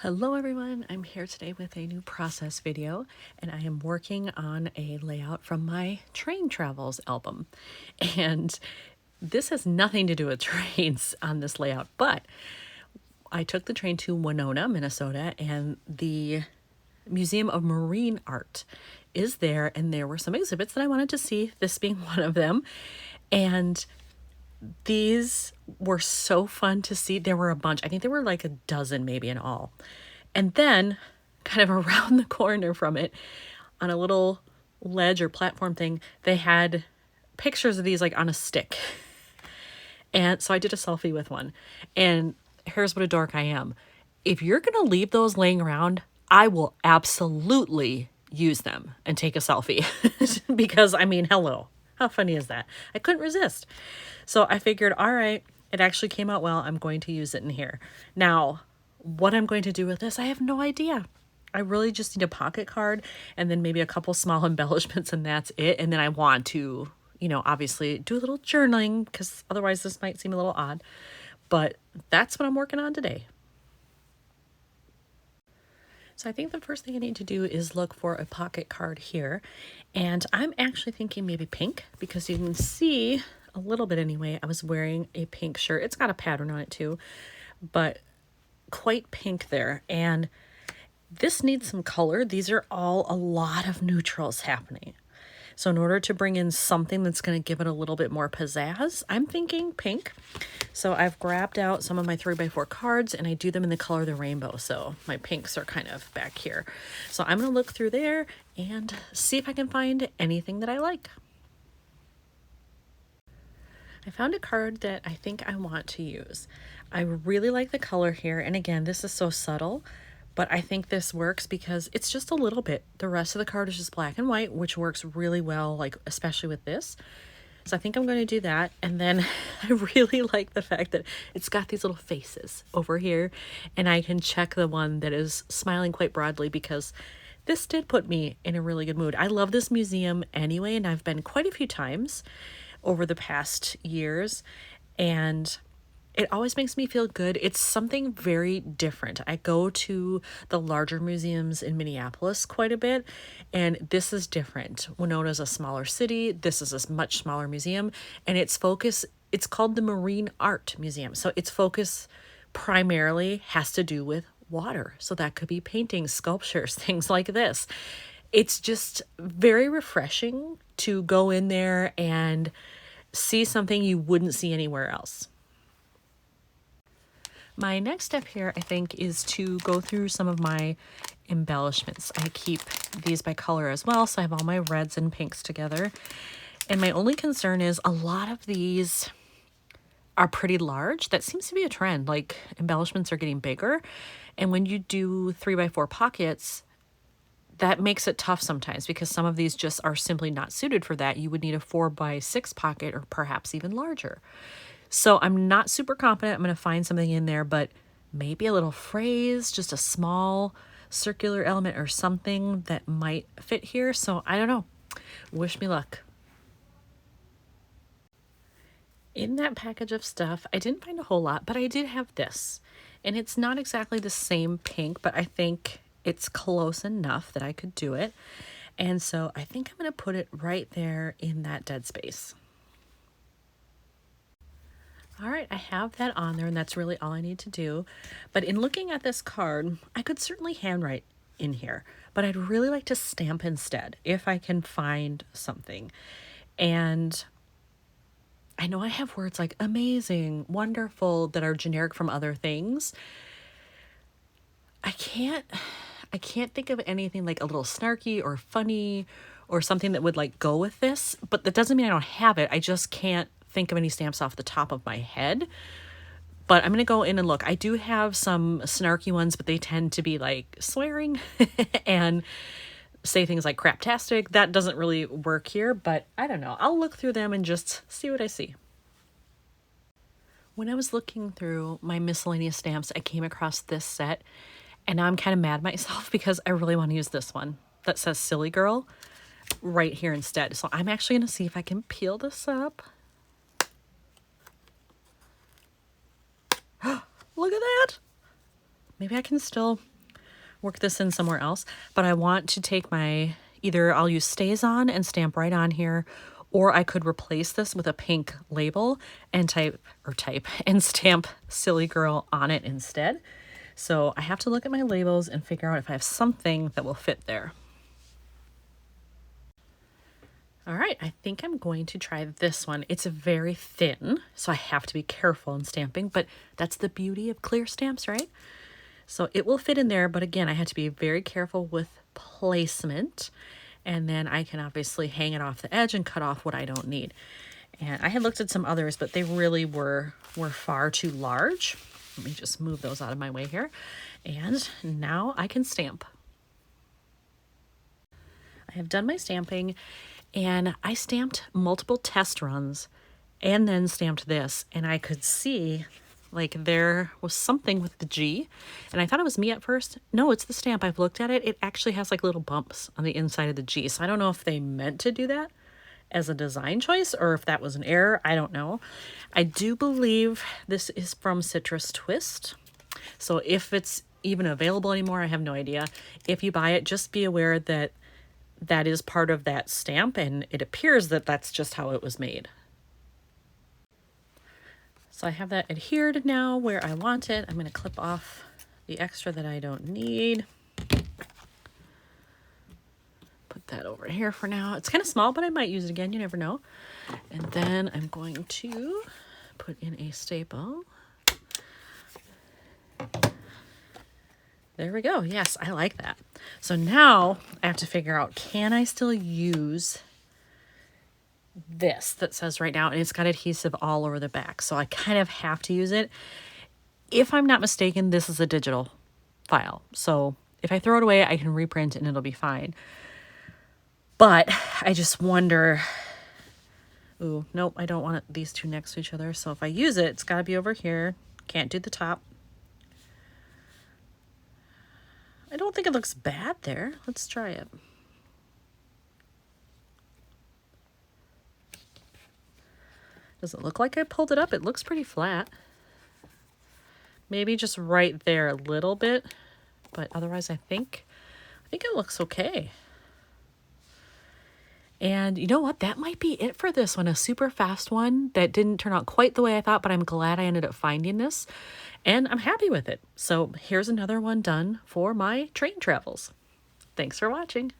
Hello everyone, I'm here today with a new process video and I am working on a layout from my train travels album. And this has nothing to do with trains on this layout, but I took the train to Winona, Minnesota, and the Museum of Marine Art is there, and there were some exhibits that I wanted to see, this being one of them. And these were so fun to see. There were a bunch. I think there were like a dozen maybe in all. And then kind of around the corner from it on a little ledge or platform thing, they had pictures of these like on a stick. And so I did a selfie with one. And here's what a dork I am. If you're going to leave those laying around, I will absolutely use them and take a selfie. Because, I mean, hello. How funny is that? I couldn't resist. So I figured, all right, it actually came out well. I'm going to use it in here. Now, what I'm going to do with this, I have no idea. I really just need a pocket card and then maybe a couple small embellishments, and that's it. And then I want to, obviously do a little journaling because otherwise this might seem a little odd. But that's what I'm working on today. So I think the first thing I need to do is look for a pocket card here. And I'm actually thinking maybe pink, because you can see a little bit anyway. I was wearing a pink shirt. It's got a pattern on it too, but quite pink there. And this needs some color. These are all a lot of neutrals happening. So in order to bring in something that's going to give it a little bit more pizzazz, I'm thinking pink. So I've grabbed out some of my 3x4 cards and I do them in the color of the rainbow. So my pinks are kind of back here. So I'm going to look through there and see if I can find anything that I like. I found a card that I think I want to use. I really like the color here. And again, this is so subtle, but I think this works because it's just a little bit. The rest of the card is just black and white, which works really well, like especially with this. So I think I'm going to do that. And then I really like the fact that it's got these little faces over here, and I can check the one that is smiling quite broadly, because this did put me in a really good mood. I love this museum anyway, and I've been quite a few times over the past years, and it always makes me feel good. It's something very different. I go to the larger museums in Minneapolis quite a bit, and this is different. Winona is a smaller city. This is a much smaller museum, and it's called the Marine Art Museum. So its focus primarily has to do with water. So that could be paintings, sculptures, things like this. It's just very refreshing to go in there and see something you wouldn't see anywhere else. My next step here, I think, is to go through some of my embellishments. I keep these by color as well, so I have all my reds and pinks together. And my only concern is a lot of these are pretty large. That seems to be a trend, like embellishments are getting bigger. And when you do 3x4 pockets, that makes it tough sometimes because some of these just are simply not suited for that. You would need a 4x6 pocket or perhaps even larger. So I'm not super confident I'm going to find something in there, but maybe a little phrase, just a small circular element or something that might fit here. So I don't know. Wish me luck. In that package of stuff, I didn't find a whole lot, but I did have this. And it's not exactly the same pink, but I think it's close enough that I could do it. And so I think I'm going to put it right there in that dead space. All right, I have that on there, and that's really all I need to do. But in looking at this card, I could certainly handwrite in here, but I'd really like to stamp instead if I can find something. And I know I have words like amazing, wonderful that are generic from other things. I can't think of anything like a little snarky or funny or something that would like go with this, but that doesn't mean I don't have it. I just can't think of any stamps off the top of my head. But I'm going to go in and look. I do have some snarky ones, but they tend to be like swearing and say things like craptastic. That doesn't really work here, but I don't know. I'll look through them and just see what I see. When I was looking through my miscellaneous stamps, I came across this set, and now I'm kind of mad at myself because I really want to use this one that says Silly Girl right here instead. So I'm actually going to see if I can peel this up. Look at that. maybe I can still work this in somewhere else, but I want to take my, either I'll use Stays On and stamp right on here, or I could replace this with a pink label and and stamp Silly Girl on it instead. So I have to look at my labels and figure out if I have something that will fit there. All right, I think I'm going to try this one. It's very thin, so I have to be careful in stamping, but that's the beauty of clear stamps, right? So it will fit in there, but again, I had to be very careful with placement. And then I can obviously hang it off the edge and cut off what I don't need. And I had looked at some others, but they really were far too large. Let me just move those out of my way here. And now I can stamp. I have done my stamping, and I stamped multiple test runs and then stamped this, and I could see like there was something with the G, and I thought it was me at first. No, it's the stamp. I've looked at it. It actually has like little bumps on the inside of the G. So I don't know if they meant to do that as a design choice or if that was an error. I don't know. I do believe this is from Citrus Twist. So if it's even available anymore, I have no idea. If you buy it, just be aware that that is part of that stamp, and it appears that that's just how it was made. So I have that adhered now where I want it. I'm going to clip off the extra that I don't need. Put that over here for now. It's kind of small, but I might use it again. You never know. And then I'm going to put in a staple. There we go. Yes, I like that. So now I have to figure out, can I still use this that says right now, and it's got adhesive all over the back, so I kind of have to use it. If I'm not mistaken, this is a digital file, so if I throw it away, I can reprint and it'll be fine. But I just wonder, ooh, nope, I don't want these two next to each other, so if I use it, it's got to be over here. Can't do the top. I don't think it looks bad there. Let's try it. Doesn't look like I pulled it up. It looks pretty flat. Maybe just right there a little bit, but otherwise I think it looks okay. And you know what? That might be it for this one. A super fast one that didn't turn out quite the way I thought, but I'm glad I ended up finding this and I'm happy with it. So here's another one done for my train travels. Thanks for watching.